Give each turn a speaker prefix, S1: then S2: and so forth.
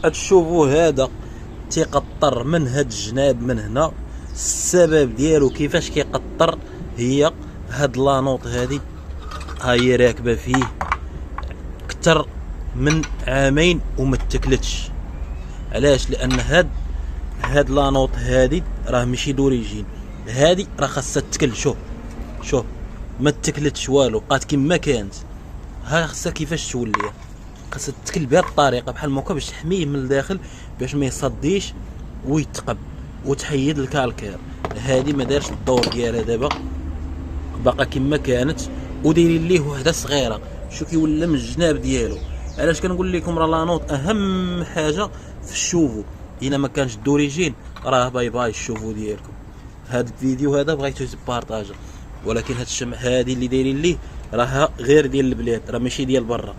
S1: هاد الشوفو هذا تيقطر من هاد الجناب من هنا. السبب ديالو كيفاش كيقطر هي هاد لانوط هادي هاهي راكبه فيه اكثر من عامين وما تاكلتش. علاش؟ لان هاد لانوط هادي راه ماشي دوريجين، هادي راه خاصها تاكل. شوف ما تاكلتش والو، بقات كما كانت. ها خاصها كيفاش تولي، خاصها تاكل بهذه الطريقه بحال هكا باش تحميه من الداخل باش ما يصديش ويتقب وتحيد الكالكير. هادي ما دارش الدور ديالها، دابا باقا كما كانت ودايرين ليه وحده صغيره. شو كيولى من الجناب ديالو. علاش كنقول لكم راه لانوط اهم حاجه في الشوفو. الا ما كانش دوريجين راه باي باي الشوفو ديالكم. هذا الفيديو هذا بغيتو تبارطاجا، ولكن هاد الشمع هادي اللي دايرين ليه راه غير ديال البلاد، راه ماشي ديال برا.